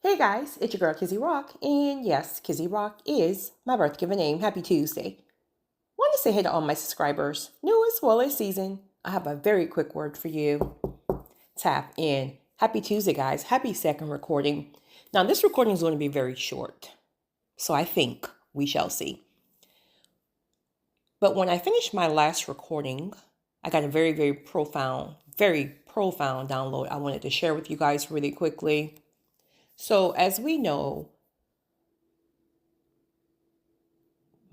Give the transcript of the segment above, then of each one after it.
Hey guys, it's your girl Kizzy Rock, and yes, Kizzy Rock is my birth given name. Happy Tuesday. Want to say hey to all my subscribers, new as well as seasoned. I have a very quick word for you. Tap in. Happy Tuesday, guys. Happy second recording. Now, this recording is going to be very short, so I think we shall see. But when I finished my last recording, I got a very profound download I wanted to share with you guys really quickly. So, as we know,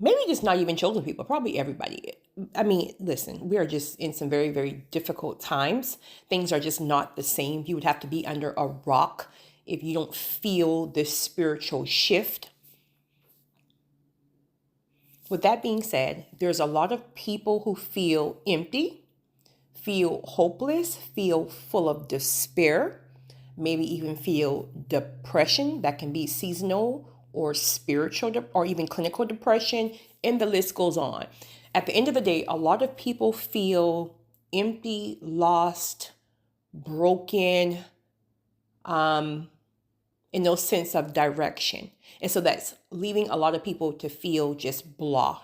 maybe just not even chosen people, probably everybody. I mean, listen, we are just in some very difficult times. Things are just not the same. You would have to be under a rock if you don't feel this spiritual shift. With that being said, there's a lot of people who feel empty, feel hopeless, feel full of despair, maybe even feel depression that can be seasonal or spiritual or even clinical depression, and the list goes on. At the end of the day, a lot of people feel empty, lost, broken, in no sense of direction. And so that's leaving a lot of people to feel just blah.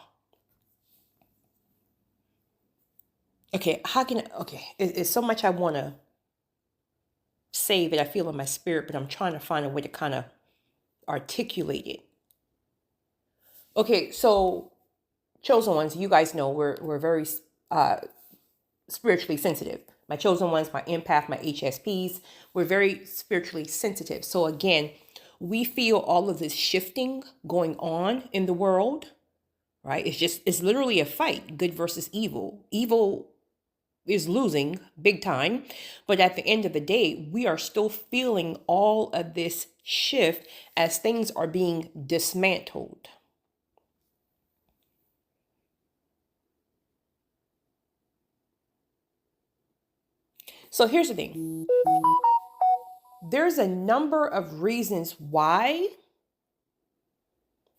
Okay, it's so much I want to say that I feel in my spirit, but I'm trying to find a way to kind of articulate it. Okay, so chosen ones, you guys know we're very spiritually sensitive. My chosen ones, my empath, my HSPs, we're very spiritually sensitive. So again, we feel all of this shifting going on in the world, right? It's literally a fight, good versus evil. Evil is losing big time. But at the end of the day, we are still feeling all of this shift as things are being dismantled. So here's the thing. There's a number of reasons why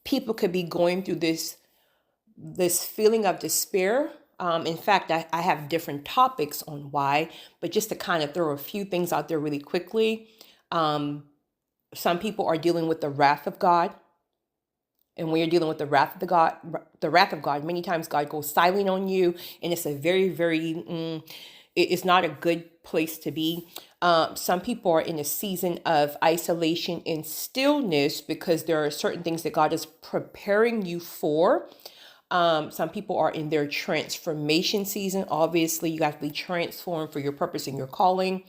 people could be going through this feeling of despair. In fact, I have different topics on why, but just to kind of throw a few things out there really quickly. Some people are dealing with the wrath of God. And when you're dealing with the wrath of God, many times God goes silent on you, and it's a it's not a good place to be. Some people are in a season of isolation and stillness because there are certain things that God is preparing you for. Some people are in their transformation season. Obviously, you have to be transformed for your purpose and your calling.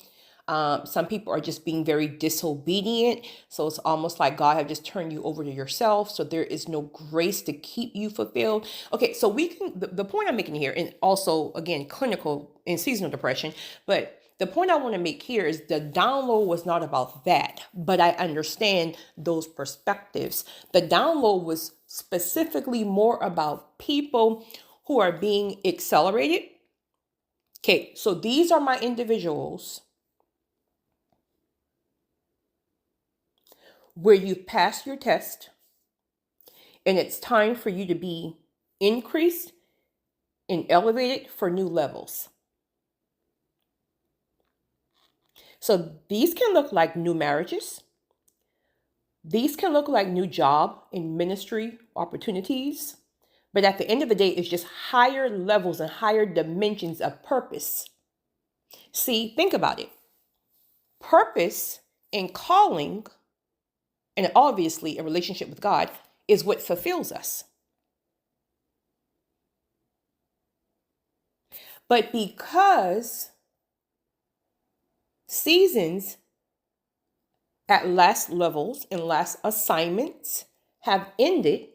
Some people are just being very disobedient. So it's almost like God have just turned you over to yourself. So there is no grace to keep you fulfilled. Okay, so the point I'm making here, and also again, clinical and seasonal depression, but the point I want to make here is the download was not about that, but I understand those perspectives. The download was specifically more about people who are being accelerated. Okay, so these are my individuals where you've passed your test and it's time for you to be increased and elevated for new levels. So these can look like new marriages. These can look like new job and ministry opportunities. But at the end of the day, it's just higher levels and higher dimensions of purpose. See, think about it. Purpose and calling, and obviously a relationship with God, is what fulfills us. But because seasons at last levels and last assignments have ended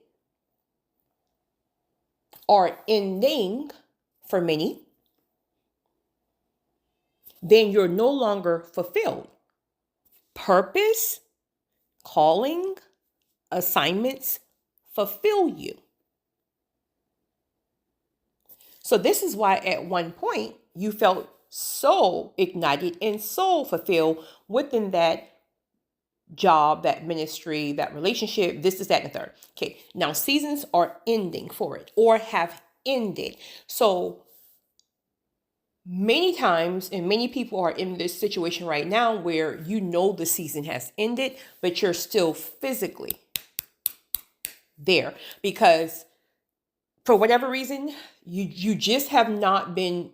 or ending for many, then you're no longer fulfilled. Purpose, calling, assignments fulfill you. So this is why at one point you felt so ignited and so fulfilled within that job, that ministry, that relationship, this is that and the third. Okay, now seasons are ending for it or have ended. So Many times, and many people are in this situation right now where you know the season has ended, but you're still physically there because for whatever reason, you just have not been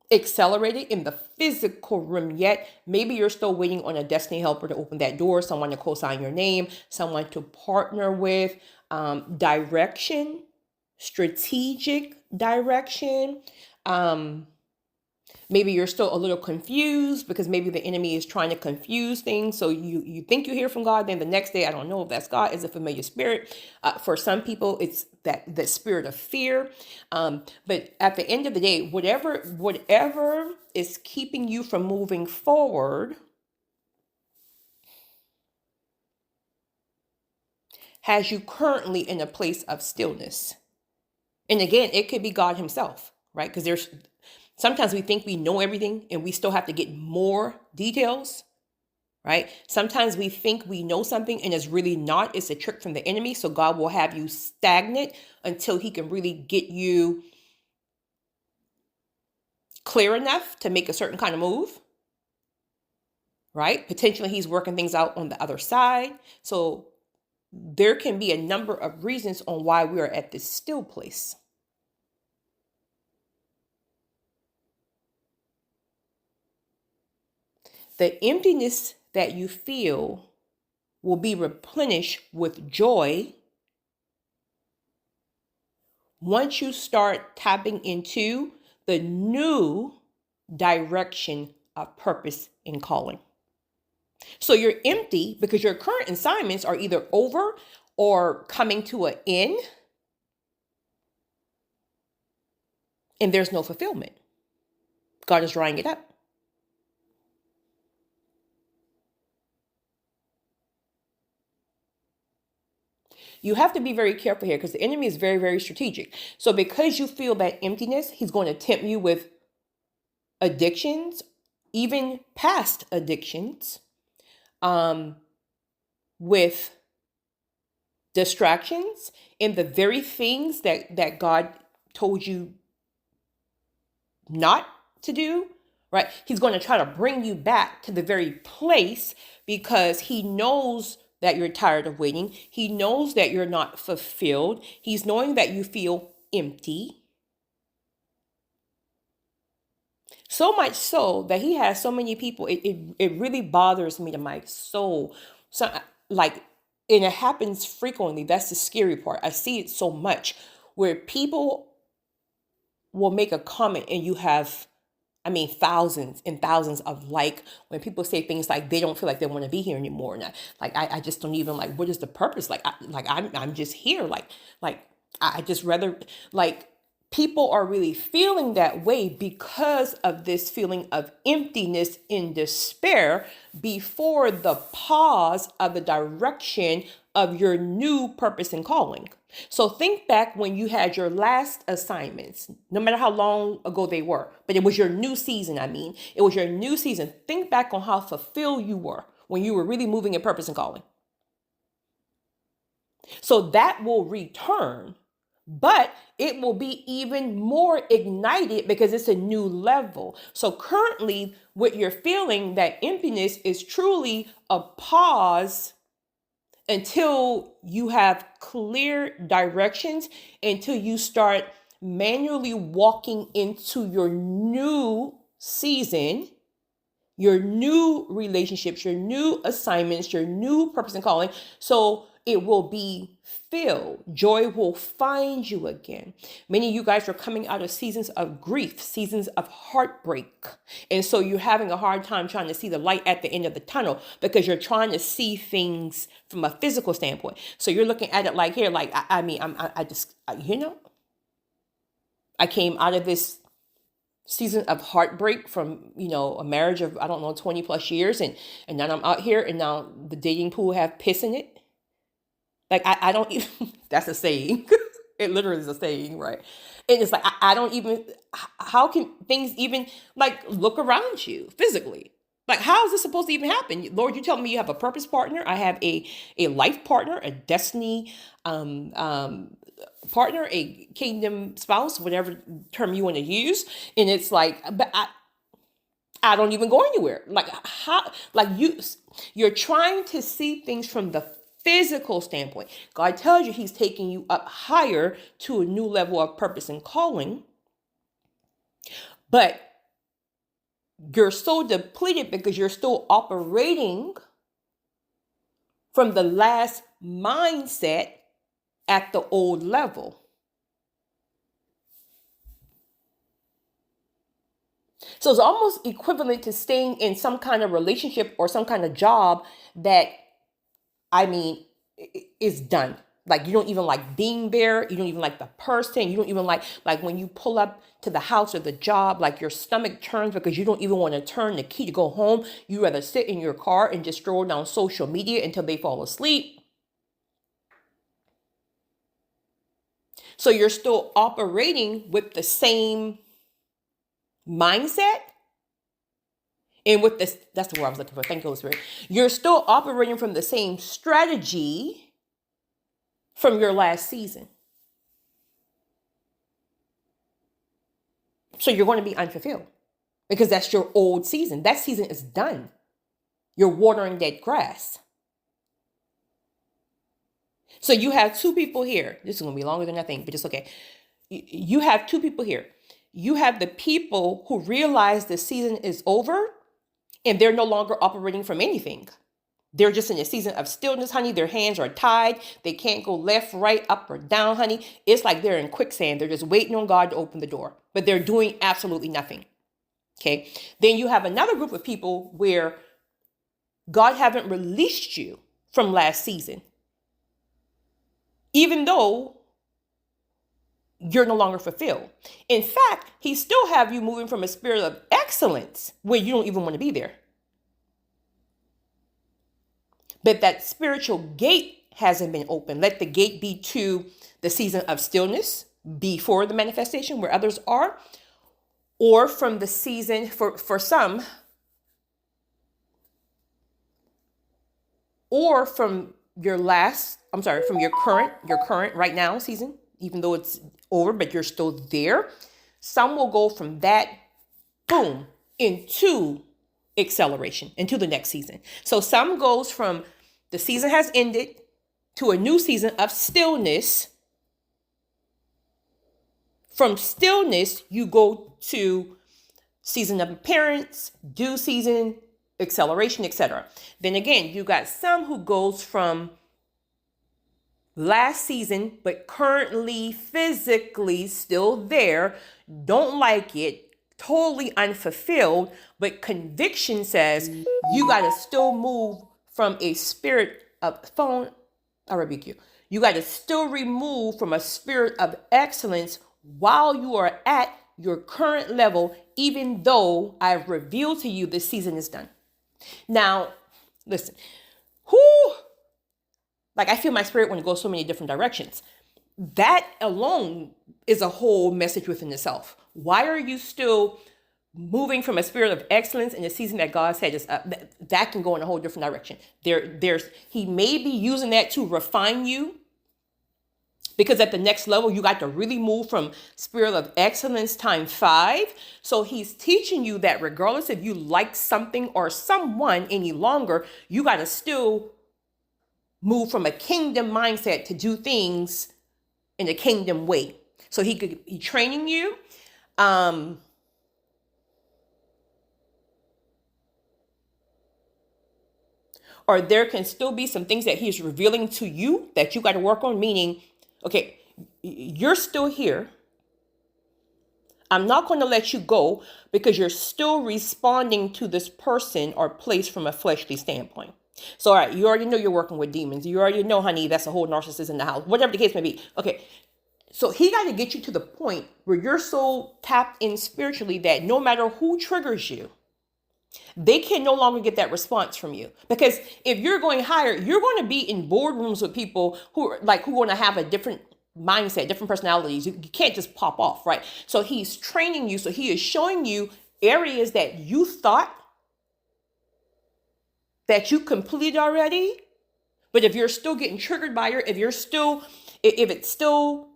accelerated in the physical realm yet. Maybe you're still waiting on a destiny helper to open that door, someone to co-sign your name, someone to partner with, direction, strategic direction. Maybe you're still a little confused because maybe the enemy is trying to confuse things. So you think you hear from God, then the next day, I don't know if that's God, is a familiar spirit. For some people, it's that spirit of fear. But at the end of the day, whatever is keeping you from moving forward has you currently in a place of stillness. And again, it could be God himself, right? Because sometimes we think we know everything and we still have to get more details, right? Sometimes we think we know something and it's really not. It's a trick from the enemy. So God will have you stagnant until he can really get you clear enough to make a certain kind of move, right? Potentially he's working things out on the other side. So there can be a number of reasons on why we are at this still place. The emptiness that you feel will be replenished with joy once you start tapping into the new direction of purpose and calling. So you're empty because your current assignments are either over or coming to an end, and there's no fulfillment. God is drying it up. You have to be very careful here because the enemy is very, very strategic. So because you feel that emptiness, he's going to tempt you with addictions, even past addictions, with distractions in the very things that God told you not to do, right? He's going to try to bring you back to the very place because he knows that you're tired of waiting. He knows that you're not fulfilled. He's knowing that you feel empty. So much so that he has so many people. It really bothers me to my soul. So like, and it happens frequently. That's the scary part. I see it so much where people will make a comment and you have, I mean, thousands and thousands of when people say things like they don't feel like they want to be here anymore. And I just don't even what is the purpose? I'm just here. I just rather people are really feeling that way because of this feeling of emptiness and despair before the pause of the direction of your new purpose and calling. So think back when you had your last assignments, no matter how long ago they were, but it was your new season. It was your new season. Think back on how fulfilled you were when you were really moving in purpose and calling. So that will return, but it will be even more ignited because it's a new level. So currently, what you're feeling, that emptiness, is truly a pause until you have clear directions, until you start manually walking into your new season, your new relationships, your new assignments, your new purpose and calling. So it will be filled. Joy will find you again. Many of you guys are coming out of seasons of grief, seasons of heartbreak. And so you're having a hard time trying to see the light at the end of the tunnel because you're trying to see things from a physical standpoint. So you're looking at it like here, I came out of this season of heartbreak from, a marriage of, 20 plus years. And now I'm out here and now the dating pool have piss in it. I don't even, that's a saying. It literally is a saying, right? And it's I don't even, how can things even look around you physically? Like, how is this supposed to even happen? Lord, you telling me you have a purpose partner. I have a life partner, a destiny partner, a kingdom spouse, whatever term you want to use. And it's like, but I don't even go anywhere. Like, how, like you're trying to see things from the physical standpoint. God tells you he's taking you up higher to a new level of purpose and calling, but you're so depleted because you're still operating from the last mindset at the old level. So it's almost equivalent to staying in some kind of relationship or some kind of job that, I mean, is done. Like, you don't even like being there. You don't even like the person. You don't even like when you pull up to the house or the job, like your stomach turns because you don't even want to turn the key to go home. You rather sit in your car and just scroll down social media until they fall asleep. So you're still operating with the same mindset. And with this, that's the word I was looking for. Thank you, Holy Spirit. You're still operating from the same strategy from your last season. So you're going to be unfulfilled because that's your old season. That season is done. You're watering dead grass. So you have two people here. This is going to be longer than I think, but it's okay. You have two people here. You have the people who realize the season is over and they're no longer operating from anything. They're just in a season of stillness, honey. Their hands are tied. They can't go left, right, up, or down, honey. It's like they're in quicksand. They're just waiting on God to open the door, but they're doing absolutely nothing. Okay. Then you have another group of people where God haven't released you from last season, even though you're no longer fulfilled. In fact, he still have you moving from a spirit of excellence where you don't even want to be there. But that spiritual gate hasn't been open. Let the gate be to the season of stillness before the manifestation where others are, or from the season for some, or from from your current right now season, even though it's over, but you're still there. Some will go from that, boom, into acceleration, into the next season. So some goes from the season has ended to a new season of stillness. From stillness, you go to season of appearance, due season, acceleration, etc. Then again, you got some who goes from last season, but currently physically still there, don't like it, totally unfulfilled, but conviction says you got to still move from a spirit of I rebuke you. You got to still remove from a spirit of excellence while you are at your current level, even though I've revealed to you this season is done. Now, listen, like I feel my spirit want to go so many different directions. That alone is a whole message within itself. Why are you still moving from a spirit of excellence in a season that God said is up? That can go in a whole different direction. He may be using that to refine you, because at the next level, you got to really move from spirit of excellence times 5. So he's teaching you that regardless if you like something or someone any longer, you got to still move from a kingdom mindset to do things in a kingdom way. So he's training you. Or there can still be some things that he's revealing to you that you got to work on, meaning, okay, you're still here. I'm not going to let you go because you're still responding to this person or place from a fleshly standpoint. So, all right, you already know you're working with demons. You already know, honey, that's a whole narcissist in the house, whatever the case may be. Okay, so he got to get you to the point where you're so tapped in spiritually that no matter who triggers you, they can no longer get that response from you. Because if you're going higher, you're going to be in boardrooms with people who are going to have a different mindset, different personalities. You can't just pop off, right? So he's training you. So he is showing you areas that you thought that you completed already. But if you're still getting triggered by it, if it's still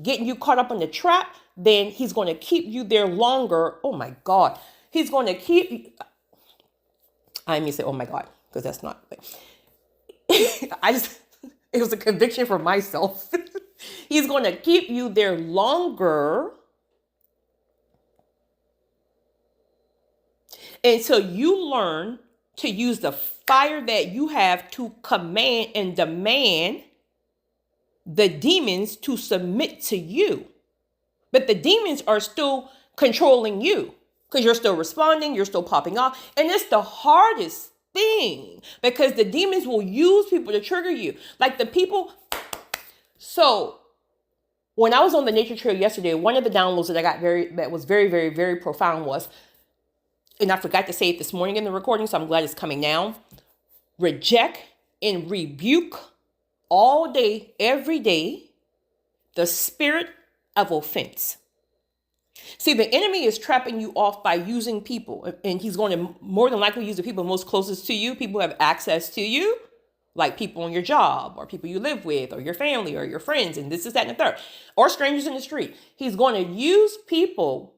getting you caught up in the trap, then he's going to keep you there longer. Oh my God. He's going to keep, I mean, say, oh my God, because that's not, it was a conviction for myself. He's going to keep you there longer until you learn to use the fire that you have to command and demand the demons to submit to you. But the demons are still controlling you because you're still responding, you're still popping off. And it's the hardest thing because the demons will use people to trigger you. Like the people. So when I was on the nature trail yesterday, one of the downloads that I got that was very, very, very profound was, and I forgot to say it this morning in the recording, so I'm glad it's coming now. Reject and rebuke all day, every day, the spirit of offense. See, the enemy is trapping you off by using people, and he's going to more than likely use the people most closest to you, people who have access to you, like people on your job or people you live with or your family or your friends, and this is that and the third, or strangers in the street. He's going to use people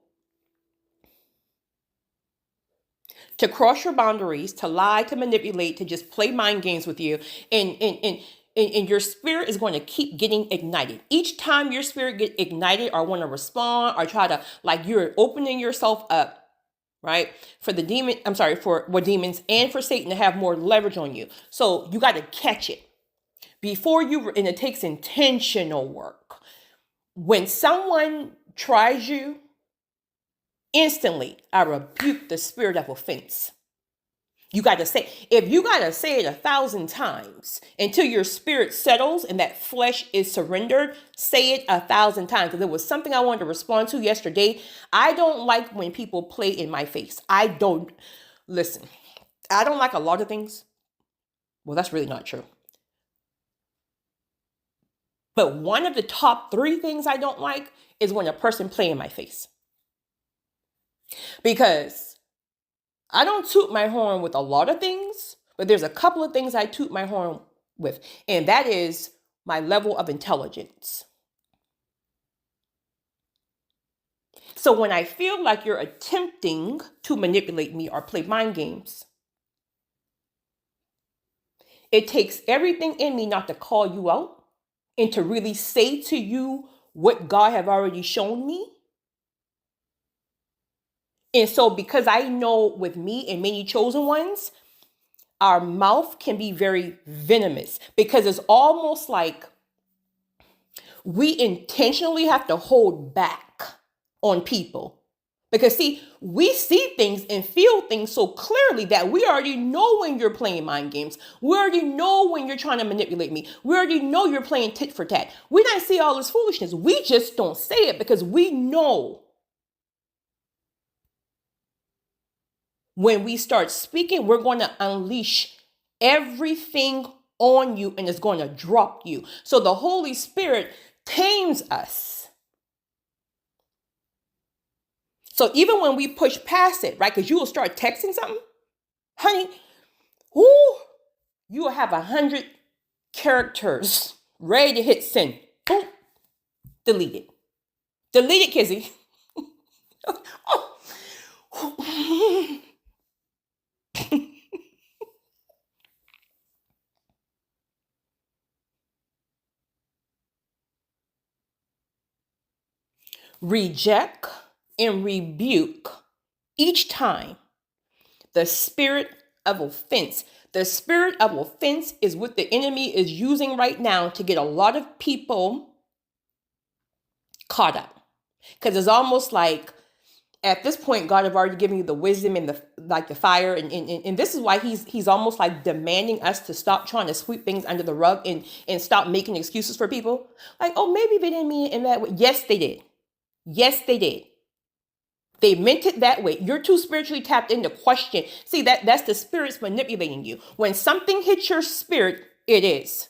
to cross your boundaries, to lie, to manipulate, to just play mind games with you. And your spirit is going to keep getting ignited. Each time your spirit gets ignited or want to respond or try to, like, you're opening yourself up, right? For demons and for Satan to have more leverage on you. So you got to catch it before and it takes intentional work. When someone tries you, instantly, I rebuke the spirit of offense. You got to say, if you got to say it 1,000 times until your spirit settles and that flesh is surrendered, say it 1,000 times. Because there was something I wanted to respond to yesterday. I don't like when people play in my face. I don't like a lot of things. Well, that's really not true. But one of the top 3 things I don't like is when a person play in my face. Because I don't toot my horn with a lot of things, but there's a couple of things I toot my horn with, and that is my level of intelligence. So when I feel like you're attempting to manipulate me or play mind games, it takes everything in me not to call you out and to really say to you what God have already shown me. And so because I know with me and many chosen ones, our mouth can be very venomous because it's almost like we intentionally have to hold back on people. Because see, we see things and feel things so clearly that we already know when you're playing mind games. We already know when you're trying to manipulate me. We already know you're playing tit for tat. We don't see all this foolishness. We just don't say it because we know when we start speaking, we're going to unleash everything on you and it's going to drop you. So the Holy Spirit tames us. So even when we push past it, right? Because you will start texting something, honey, you will have 100 characters ready to hit send. Boom, delete it. Delete it, Kizzy. Reject and rebuke each time the spirit of offense. The spirit of offense is what the enemy is using right now to get a lot of people caught up. Because it's almost like at this point, God have already given you the wisdom and the fire. And this is why he's almost like demanding us to stop trying to sweep things under the rug and stop making excuses for people. Like, oh, maybe they didn't mean it in that way. Yes, they did. Yes, they did. They meant it that way. You're too spiritually tapped in to question. See, that's the spirits manipulating you. When something hits your spirit, it is.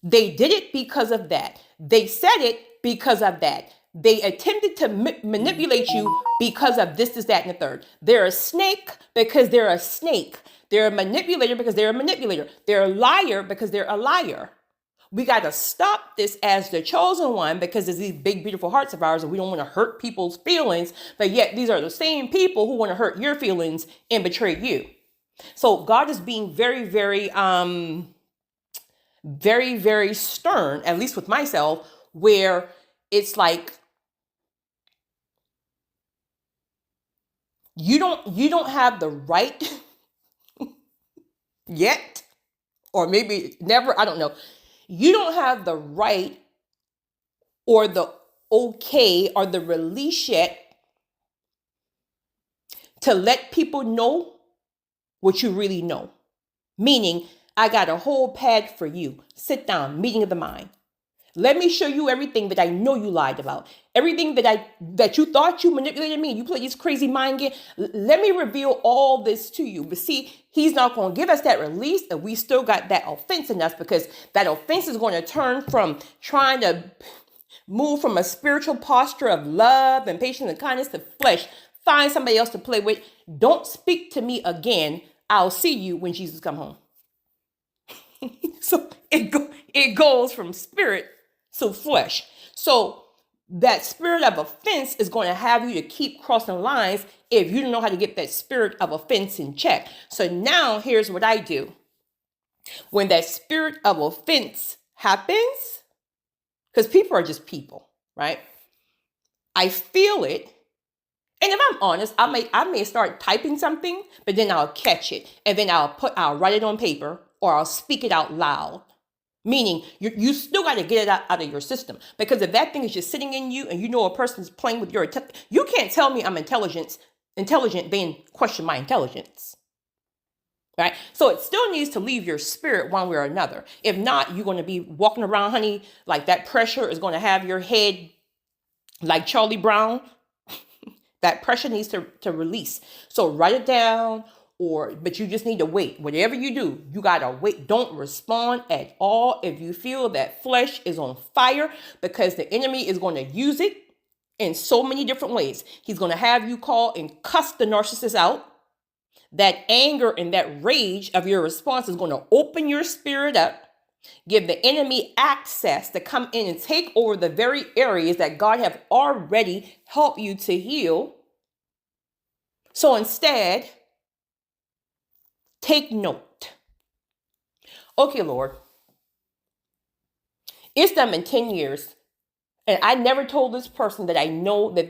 They did it because of that. They said it because of that. They attempted to manipulate you because of this, that, and the third. They're a snake because they're a snake. They're a manipulator because they're a manipulator. They're a liar because they're a liar. We got to stop this as the chosen one because there's these big, beautiful hearts of ours and we don't want to hurt people's feelings. But yet these are the same people who want to hurt your feelings and betray you. So God is being very, very, very, very stern, at least with myself, where it's like, you don't have the right yet, or maybe never, I don't know. You don't have the right or the okay or the release yet to let people know what you really know. Meaning, I got a whole pad for you. Sit down, meeting of the mind. Let me show you everything that I know you lied about. Everything that you thought you manipulated me. You played this crazy mind game. Let me reveal all this to you. But see, he's not going to give us that release. And we still got that offense in us because that offense is going to turn from trying to move from a spiritual posture of love and patience and kindness to flesh. Find somebody else to play with. Don't speak to me again. I'll see you when Jesus come home. So it goes from spirit to flesh. So that spirit of offense is going to have you to keep crossing lines if you don't know how to get that spirit of offense in check. So now here's what I do. When that spirit of offense happens, because people are just people, right? I feel it. And if I'm honest, I may start typing something, but then I'll catch it. And then I'll write it on paper or I'll speak it out loud. Meaning you still got to get it out of your system. Because if that thing is just sitting in you and you know a person's playing with your, you can't tell me I'm intelligent, then question my intelligence. Right? So it still needs to leave your spirit one way or another. If not, you're going to be walking around, honey, like that pressure is going to have your head like Charlie Brown. That pressure needs to release. So write it down, but you just need to wait. Whatever you do, you got to wait. Don't respond at all if you feel that flesh is on fire, because the enemy is going to use it in so many different ways. He's going to have you call and cuss the narcissist out. That anger and that rage of your response is going to open your spirit up, give the enemy access to come in and take over the very areas that God have already helped you to heal. So instead, take note. Okay, Lord, it's been 10 years, and I never told this person that I know that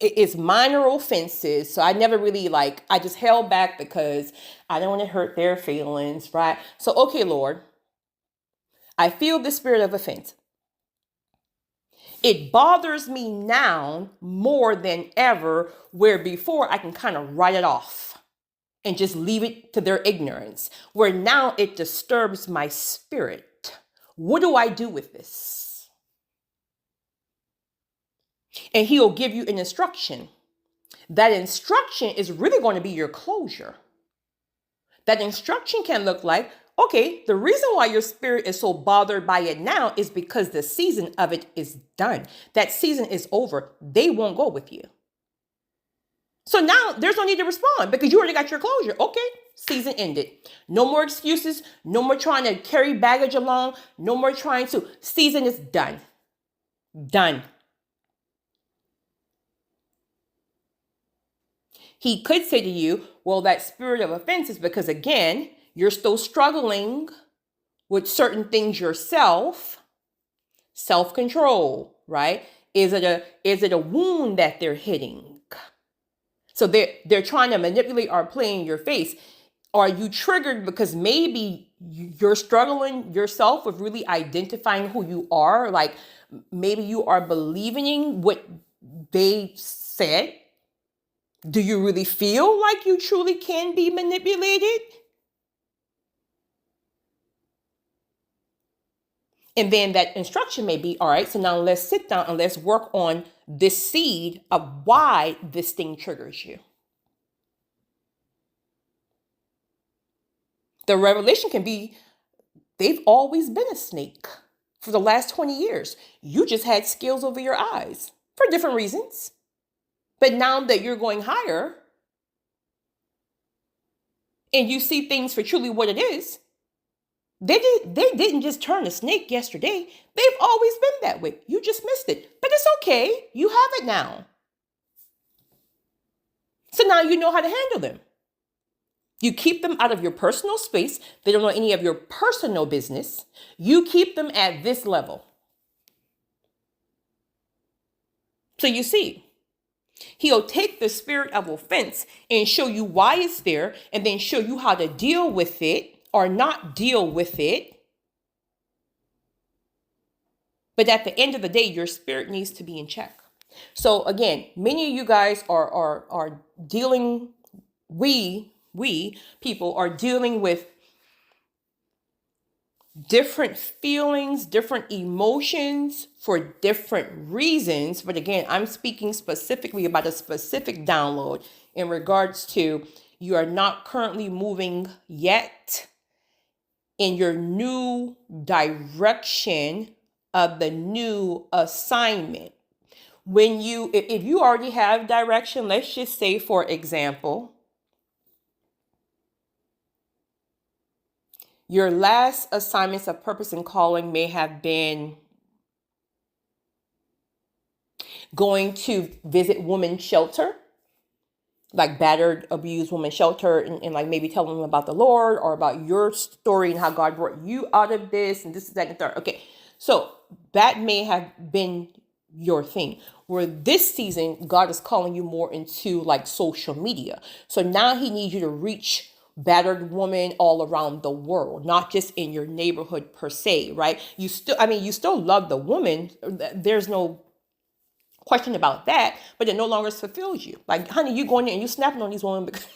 it's minor offenses. So I never really I just held back because I don't want to hurt their feelings, right? So, okay, Lord, I feel the spirit of offense. It bothers me now more than ever, where before I can kind of write it off and just leave it to their ignorance, where now it disturbs my spirit. What do I do with this? And he'll give you an instruction. That instruction is really going to be your closure. That instruction can look like, okay, the reason why your spirit is so bothered by it now is because the season of it is done. That season is over. They won't go with you. So now there's no need to respond because you already got your closure. Okay, season ended. No more excuses. No more trying to carry baggage along. No more trying to. Season is done. Done. He could say to you, well, that spirit of offense is because, again, you're still struggling with certain things yourself. Self-control, right? Is it a wound that they're hitting? So they're trying to manipulate or play in your face. Are you triggered because maybe you're struggling yourself with really identifying who you are? Like maybe you are believing what they said. Do you really feel like you truly can be manipulated? And then that instruction may be, all right, so now let's sit down and let's work on this seed of why this thing triggers you. The revelation can be, they've always been a snake for the last 20 years. You just had scales over your eyes for different reasons. But now that you're going higher, and you see things for truly what it is, they didn't just turn a snake yesterday. They've always been that way. You just missed it. But it's okay. You have it now. So now you know how to handle them. You keep them out of your personal space. They don't know any of your personal business. You keep them at this level. So you see, he'll take the spirit of offense and show you why it's there, and then show you how to deal with it or not deal with it. But at the end of the day, your spirit needs to be in check. So again, many of you guys are dealing, we people are dealing with different feelings, different emotions for different reasons. But again, I'm speaking specifically about a specific download in regards to you are not currently moving yet in your new direction of the new assignment. If you already have direction, let's just say, for example, your last assignments of purpose and calling may have been going to visit women's shelter, like battered, abused women's shelter, and like maybe telling them about the Lord or about your story and how God brought you out of this and this, that, and third. Okay, so that may have been your thing. Where this season, God is calling you more into like social media. So now he needs you to reach battered women all around the world, not just in your neighborhood per se, right? You still love the woman. There's no question about that, but it no longer fulfills you. Like, honey, you going in and you snapping on these women because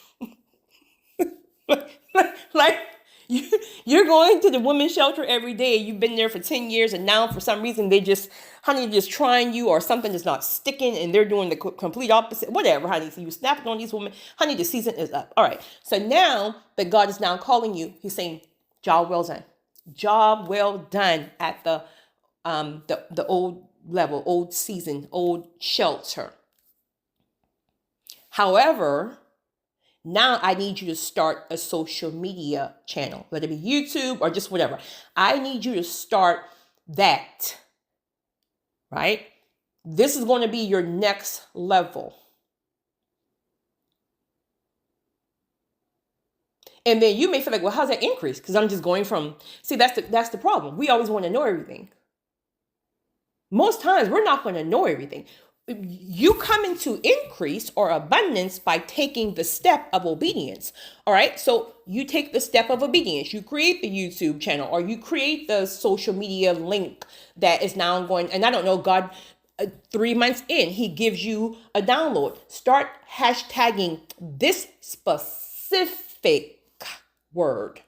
like you're going to the women's shelter every day. You've been there for 10 years, and now for some reason they just trying you, or something is not sticking and they're doing the complete opposite. Whatever, honey. So you snapping on these women, honey, the season is up. All right. So now that God is now calling you, he's saying, job well done. Job well done at the old level, old season, old shelter. However, now I need you to start a social media channel, whether it be YouTube or just whatever. I need you to start that, right? This is going to be your next level. And then you may feel like, well, how's that increase? Because I'm just going from, see, that's the problem. We always want to know everything. Most times we're not going to know everything. You come into increase or abundance by taking the step of obedience. All right. So you take the step of obedience. You create the YouTube channel, or you create the social media link that is now going. And I don't know, God, 3 months in, he gives you a download. Start hashtagging this specific word.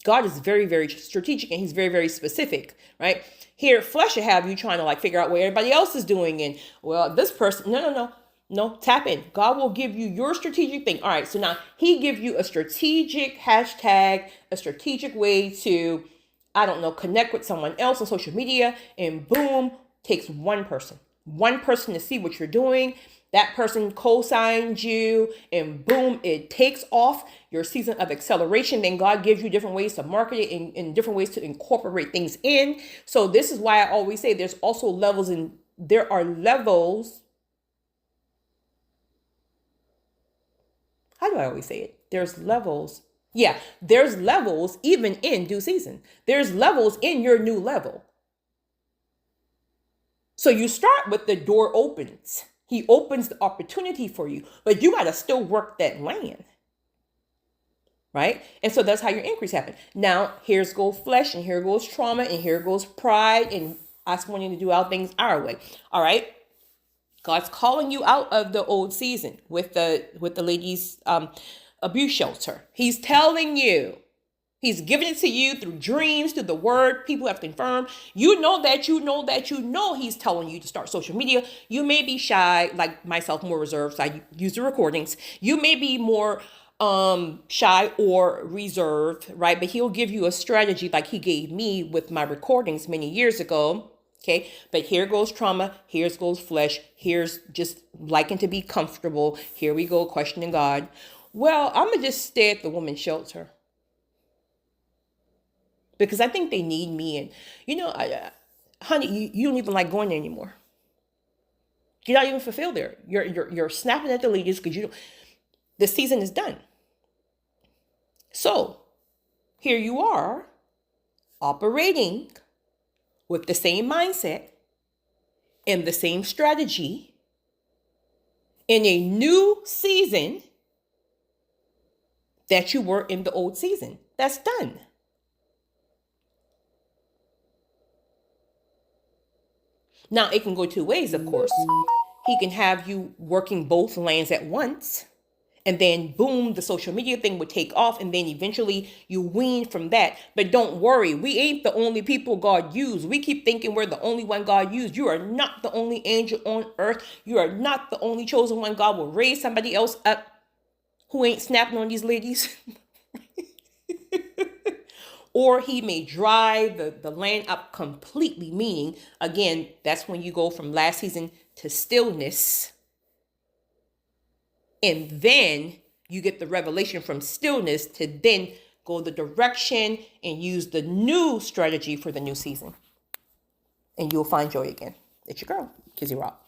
God is very, very strategic, and he's very, very specific, right? Here, flesh will have you trying to like figure out what everybody else is doing. And well, this person, no, tap in. God will give you your strategic thing. All right. So now he gives you a strategic hashtag, a strategic way to, I don't know, connect with someone else on social media, and boom, takes one person to see what you're doing. That person co-signs you, and boom, it takes off your season of acceleration. Then God gives you different ways to market it, and different ways to incorporate things in. So this is why I always say there's also levels, and there are levels. How do I always say it? There's levels. Yeah, there's levels even in due season. There's levels in your new level. So you start with the door opens. He opens the opportunity for you, but you got to still work that land. Right? And so that's how your increase happens. Now, here's goes flesh, and here goes trauma, and here goes pride, and us wanting to do all things our way. All right? God's calling you out of the old season with the ladies' abuse shelter. He's telling you. He's giving it to you through dreams, through the word. People have confirmed. You know he's telling you to start social media. You may be shy, like myself, more reserved. So I use the recordings. You may be more shy or reserved, right? But he'll give you a strategy like he gave me with my recordings many years ago. Okay. But here goes trauma. Here goes flesh. Here's just liking to be comfortable. Here we go, questioning God. Well, I'm going to just stay at the women's shelter because I think they need me. And, honey, you don't even like going there anymore. You're not even fulfilled there. You're snapping at the ladies because the season is done. So here you are operating with the same mindset and the same strategy in a new season that you were in the old season. That's done. Now, it can go two ways, of course. He can have you working both lanes at once, and then boom, the social media thing would take off, and then eventually you wean from that. But don't worry, we ain't the only people God used. We keep thinking we're the only one God used. You are not the only angel on earth. You are not the only chosen one. God will raise somebody else up who ain't snapping on these ladies. Or he may dry the land up completely, meaning, again, that's when you go from last season to stillness. And then you get the revelation from stillness to then go the direction and use the new strategy for the new season. And you'll find joy again. It's your girl, Kizzy Rock.